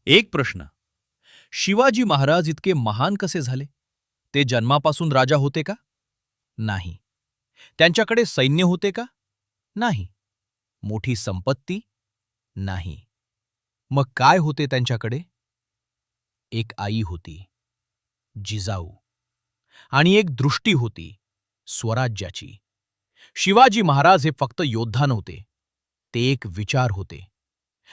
एक प्रश्न. शिवाजी महाराज इतके महान कसे झाले? ते जन्मापासून राजा होते का? नाही. त्यांच्याकडे सैन्य होते का? नाही. मोठी संपत्ती? नाही. मग काय होते त्यांच्याकडे? एक आई होती, जिजाऊ. आणि एक दृष्टी होती, स्वराज्याची. शिवाजी महाराज हे फक्त योद्धा नव्हते, ते एक विचार होते.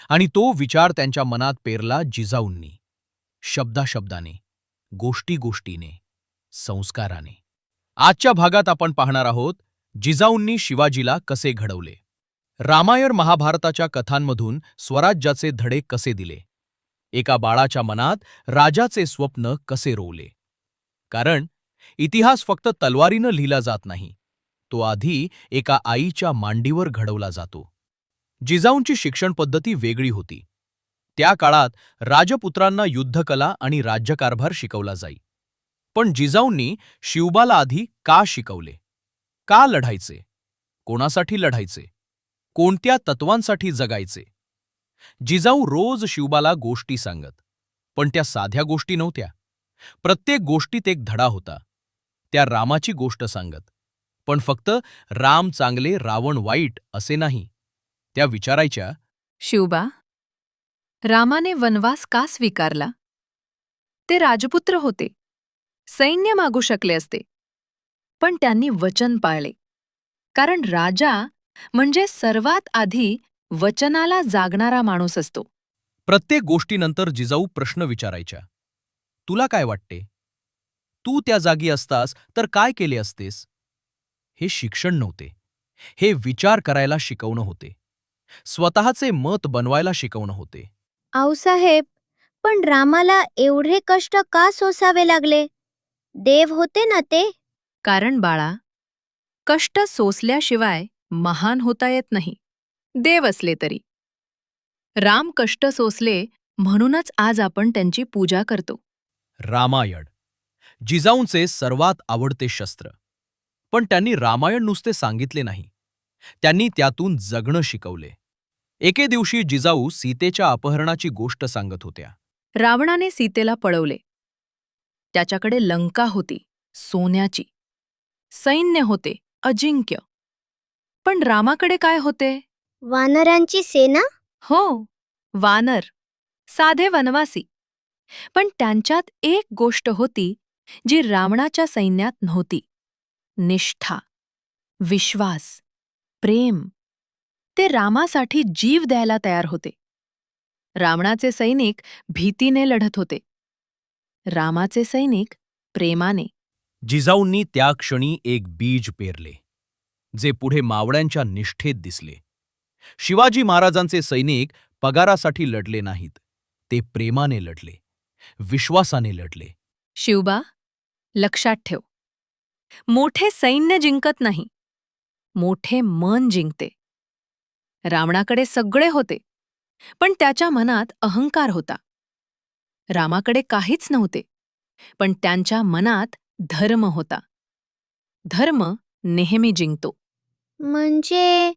आणि तो विचार त्यांच्या मनात पेरला जिजाऊंनी, शब्दाशब्दाने, गोष्टी-गोष्टीने, संस्काराने. आजच्या भागात आपण पाहणार आहोत जिजाऊंनी शिवाजीला कसे घडवले. रामायण महाभारताच्या कथांमधून स्वराज्याचे धडे कसे दिले. एका बाळाच्या मनात राजाचे स्वप्न कसे रोवले. कारण इतिहास फक्त तलवारीनं लिहिला जात नाही, तो आधी एका आईच्या मांडीवर घडवला जातो. जिजाऊंची शिक्षण पद्धती वेगळी होती. त्या काळात राजपुत्रांना युद्धकला आणि राज्यकारभार शिकवला जाई. पण जिजाऊंनी शिवबाला आधी का शिकवले? का लढायचे? कोणासाठी लढायचे? कोणत्या तत्वांसाठी जगायचे? जिजाऊ रोज शिवबाला गोष्टी सांगत, पण त्या साध्या गोष्टी नव्हत्या. प्रत्येक गोष्टीत एक धडा होता. त्या रामाची गोष्ट सांगत, पण फक्त राम चांगले रावण वाईट असे नाही. त्या विचारायच्या, शिवबा, रामाने वनवास का स्वीकारला? ते राजपुत्र होते, सैन्य मागू शकले असते, पण त्यांनी वचन पाळले. कारण राजा म्हणजे सर्वात आधी वचनाला जागणारा माणूस असतो. प्रत्येक गोष्टीनंतर जिजाऊ प्रश्न विचारायच्या. तुला काय वाटते? तू त्या जागी असतास तर काय केले असतेस? हे शिक्षण नव्हते, हे विचार करायला शिकवणं होते. स्वतःचे मत बनवायला शिकवणं होते. आऊसाहेब, पण रामाला एवढे कष्ट का सोसावे लागले? देव होते ना ते. कारण बाळा, कष्ट सोसल्याशिवाय महान होता येत नाही, देव असले तरी. राम कष्ट सोसले म्हणूनच आज आपण त्यांची पूजा करतो. रामायण जिजाऊंचे सर्वात आवडते शस्त्र. पण त्यांनी रामायण नुसते सांगितले नाही, त्यांनी त्यातून जगणं शिकवले. एके दिवशी जिजाऊ सीतेच्या अपहरणाची गोष्ट सांगत होत्या. रावणाने सीतेला पळवले. त्याच्याकडे लंका होती, सोन्याची. सैन्य होते, अजिंक्य. पण रामाकडे काय होते? वानरांची सेना. हो, वानर, साधे वनवासी. पण त्यांच्यात एक गोष्ट होती जी रावणाच्या सैन्यात नव्हती. निष्ठा, विश्वास, प्रेम. ते रामासाठी जीव द्यायला तयार होते. रावणाचे सैनिक भीतीने लढत होते, रामाचे सैनिक प्रेमाने. जिजाऊंनी त्या क्षणी एक बीज पेरले, जे पुढे मावळ्यांच्या निष्ठेत दिसले. शिवाजी महाराजांचे सैनिक पगारासाठी लढले नाहीत, ते प्रेमाने लढले, विश्वासाने लढले. शिवबा, लक्षात ठेव, मोठे सैन्य जिंकत नाही, मोठे मन जिंकते. रावणाकडे सगळे होते, पण त्याच्या मनात अहंकार होता. रामाकडे काहीच नव्हते, पण त्यांच्या मनात धर्म होता. धर्म नेहमी जिंकतो. म्हणजे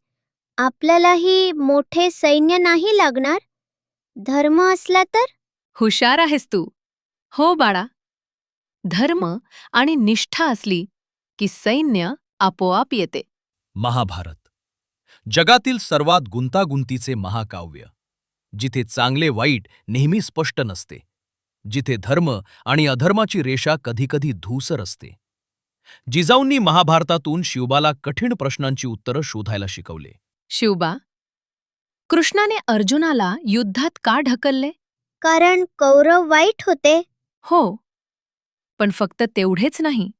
आपल्यालाही मोठे सैन्य नाही लागणार, धर्म असला तर? हुशार आहेस तू. हो बाळा, धर्म आणि निष्ठा असली की सैन्य आपोआप येते. महाभारत जगातील सर्वात गुंतागुंतीचे महाकाव्य, जिथे चांगले वाईट नेहमी स्पष्ट नसते, जिथे धर्म आणि अधर्माची रेषा कधीकधी धूसर असते. जिजाऊंनी महाभारतातून शिवबाला कठीण प्रश्नांची उत्तरं शोधायला शिकवले. शिवबा, कृष्णाने अर्जुनाला युद्धात का ढकलले? कारण कौरव वाईट होते. हो, पण फक्त तेवढेच नाही.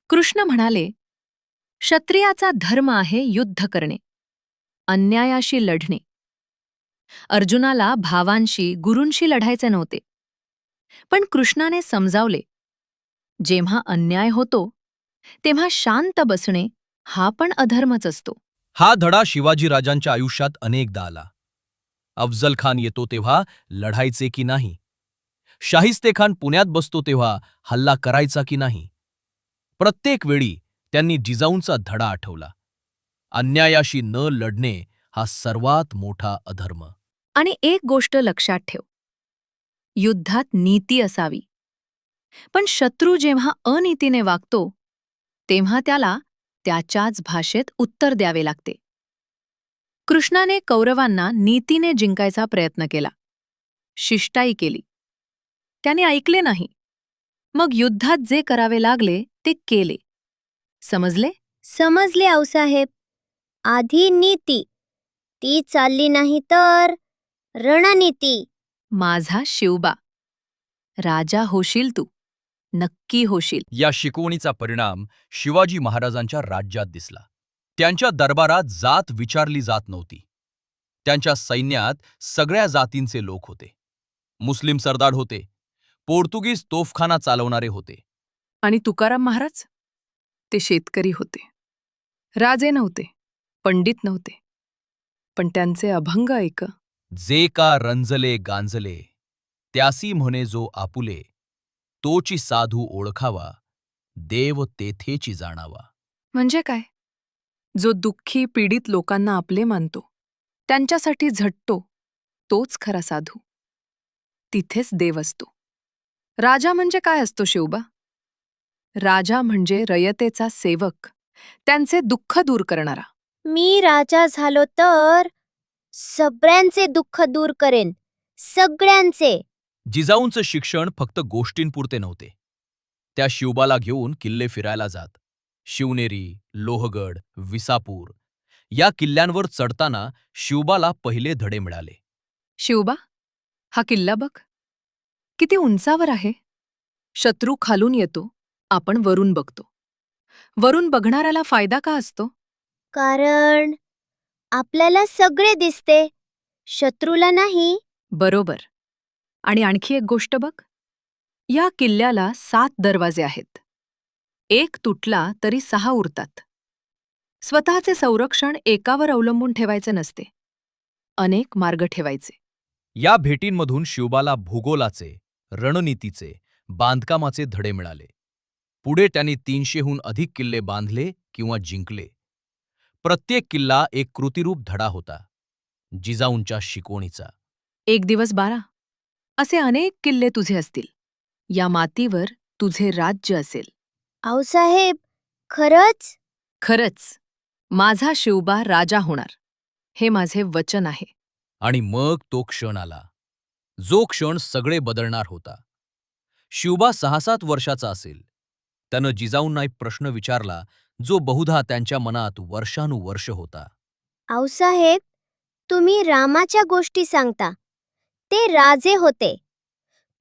कृष्ण म्हणाले, क्षत्रियाचा धर्म आहे युद्ध करणे, अन्यायाशी लढणे. अर्जुनाला भावांशी, गुरूंशी लढायचे नव्हते. पण कृष्णाने समजावले, जेव्हा अन्याय होतो तेव्हा शांत बसणे हा पण अधर्मच असतो. हा धडा शिवाजीराजांच्या आयुष्यात अनेकदा आला. अफजल खान येतो तेव्हा लढायचे की नाही? शाहिस्तेखान पुण्यात बसतो तेव्हा हल्ला करायचा की नाही? प्रत्येक वेळी त्यांनी जिजाऊंचा धडा आठवला. अन्यायाशी न लढणे हा सर्वात मोठा अधर्म. आणि एक गोष्ट लक्षात ठेव, युद्धात नीती असावी. पण शत्रू जेव्हा अनीतीने वागतो तेव्हा त्याला त्याच्याच भाषेत उत्तर द्यावे लागते. कृष्णाने कौरवांना नीतीने जिंकायचा प्रयत्न केला, शिष्टाई केली. त्याने ऐकले नाही. मग युद्धात जे करावे लागले ते केले. समजले? समजले आऊसाहेब. आधी नीती, ती चालली नाही तर रणनीती. माझा शिवबा, राजा होशील तू, नक्की होशील. या शिकवणीचा परिणाम शिवाजी महाराजांच्या राज्यात दिसला. त्यांच्या दरबारात जात विचारली जात नव्हती. त्यांच्या सैन्यात सगळ्या जातींचे लोक होते. मुस्लिम सरदार होते, पोर्तुगीज तोफखाना चालवणारे होते. आणि तुकाराम महाराज? ते शेतकरी होते. राजे नव्हते, पंडित नव्हते, पण त्यांचे अभंग ऐक. जे का रंजले गांजले, त्यासी म्हणे जो आपुले, तोची साधू ओळखावा, देव तेथेची जाणावा. म्हणजे काय? जो दुःखी पीडित लोकांना आपले मानतो, त्यांच्यासाठी झटतो, तोच खरा साधू. तिथेच देव असतो. राजा म्हणजे काय असतो शिवबा? राजा म्हणजे रयतेचा सेवक, त्यांचे दुःख दूर करणारा. मी राजा झालो तर सगळ्यांचे दुःख दूर करेन, सगळ्यांचे. जिजाऊंचं शिक्षण फक्त गोष्टींपुरते नव्हते. त्या शिवबाला घेऊन किल्ले फिरायला जात. शिवनेरी, लोहगड, विसापूर या किल्ल्यांवर चढताना शिवबाला पहिले धडे मिळाले. शिवबा, हा किल्ला बघ, किती उंचावर आहे. शत्रू खालून येतो, आपण वरून बघतो. वरून बघणाऱ्याला फायदा का असतो? कारण आपल्याला सगळे दिसते, शत्रूला नाही. बरोबर. आणि आणखी एक गोष्ट बघ, या किल्ल्याला 7 दरवाजे आहेत. एक तुटला तरी 6 उरतात. स्वतःचे संरक्षण एकावर अवलंबून ठेवायचे नसते, अनेक मार्ग ठेवायचे. या भेटींमधून शिवबाला भूगोलाचे, रणनीतीचे, बांधकामाचे धडे मिळाले. पुढे त्यांनी 300हून अधिक किल्ले बांधले किंवा जिंकले. प्रत्येक किल्ला एक कृतिरूप धडा होता, जिजाऊंच्या शिकवणीचा. 1 दिवस 12 असे अनेक किल्ले तुझे असतील. या मातीवर तुझे राज्य असेल. आऊसाहेब, खरंच? खरंच, माझा शिवबा राजा होणार, हे माझे वचन आहे. आणि मग तो क्षण आला, जो क्षण सगळे बदलणार होता. शिवबा 6-7 वर्षाचा असेल. त्यानं जिजाऊंना एक प्रश्न विचारला, जो बहुधा त्यांच्या मनात वर्षानुवर्ष होता. आऊसाहेब, तुम्ही रामाच्या गोष्टी सांगता, ते राजे होते.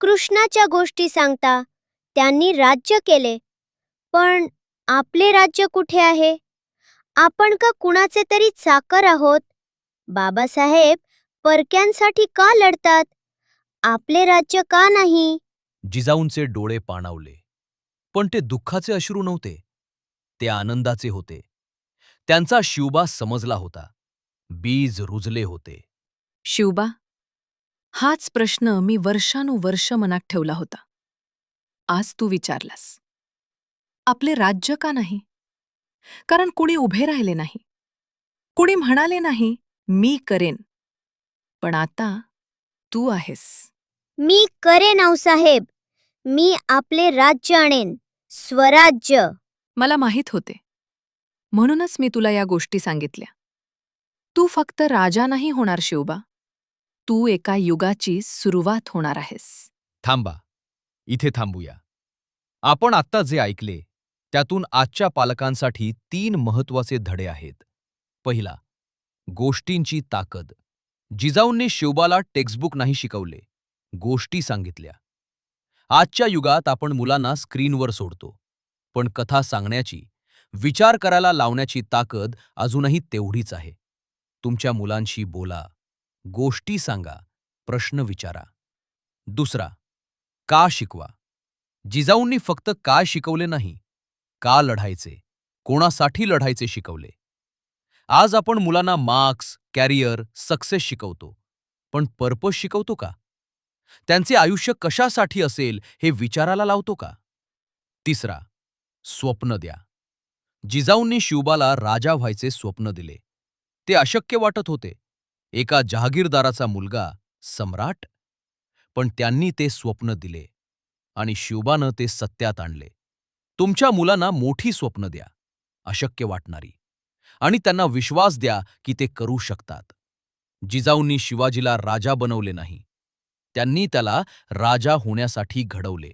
कृष्णाच्या गोष्टी सांगता, त्यांनी राज्य केले. पण आपले राज्य कुठे आहे? आपण का कुणाचे तरी चाकर आहोत? बाबासाहेब परक्यांसाठी का लढतात? आपले राज्य का नाही? जिजाऊंचे डोळे पाणावले. पण ते दुःखाचे अश्रू नव्हते, ते आनंदाचे होते. त्यांचा शिवबा समजला होता. बीज रुजले होते. शिवबा, हाच प्रश्न मी वर्षानुवर्ष मनात ठेवला होता. आज तू विचारलास. आपले राज्य का नाही? कारण कुणी उभे राहिले नाही. कुणी म्हणाले नाही, मी करेन. पण आता तू आहेस. मी करेन आऊसाहेब. मी आपले राज्य आणेन, स्वराज्य. मला माहीत होते. म्हणूनच मी तुला या गोष्टी सांगितल्या. तू फक्त राजा नाही होणार शिवबा. तू एका युगाची सुरुवात होणार आहेस. थांबा, इथे थांबूया. आपण आत्ता जे ऐकले त्यातून आजच्या पालकांसाठी 3 महत्त्वाचे धडे आहेत. पहिला, गोष्टींची ताकद. जिजाऊंनी शिवबाला टेक्स्टबुक नाही शिकवले, गोष्टी सांगितल्या. आजच्या युगात आपण मुलांना स्क्रीनवर सोडतो, पण कथा सांगण्याची, विचार करायला लावण्याची ताकद अजूनही तेवढीच आहे. तुमच्या मुलांशी बोला, गोष्टी सांगा, प्रश्न विचारा. दुसरा, का शिकवा. जिजाऊंनी फक्त काय शिकवले नाही, का लढायचे, कोणासाठी लढायचे शिकवले. आज आपण मुलांना मार्क्स, कॅरियर, सक्सेस शिकवतो, पण पर्पज शिकवतो का? त्यांचे आयुष्य कशासाठी असेल हे विचारायला लावतो का? तिसरा, स्वप्न द्या. जिजाऊंनी शिवबाला राजा व्हायचे स्वप्न दिले. ते अशक्य वाटत होते. एका जहागीरदाराचा मुलगा, सम्राट. पण त्यांनी ते स्वप्न दिले आणि शिवबानं ते सत्यात आणले. तुमच्या मुलांना मोठी स्वप्न द्या, अशक्य वाटणारी, आणि त्यांना विश्वास द्या की ते करू शकतात. जिजाऊंनी शिवाजीला राजा बनवले नाही, त्यांनी त्याला राजा होण्यासाठी घडवले.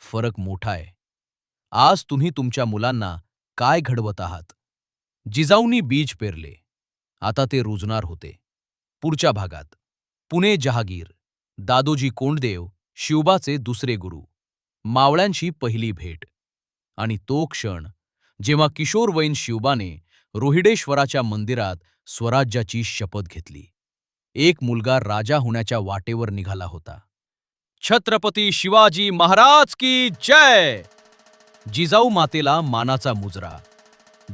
फरक मोठा आहे. आज तुम्ही तुमच्या मुलांना काय घडवत आहात? जिजाऊंनी बीज पेरले, आता ते रुजणार होते. पुढच्या भागात पुणे जहागीर, दादोजी कोंडदेव, शिवबाचे दुसरे गुरु, मावळ्यांशी पहिली भेट, आणि तो क्षण जेव्हा किशोरवयीन शिवबाने रोहिडेश्वराच्या मंदिरात स्वराज्याची शपथ घेतली. एक मुलगा राजा होण्याच्या वाटेवर निघाला होता. छत्रपती शिवाजी महाराज की जय. जिजाऊ मातेला मानाचा मुजरा.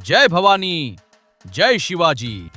जय भवानी, जय शिवाजी.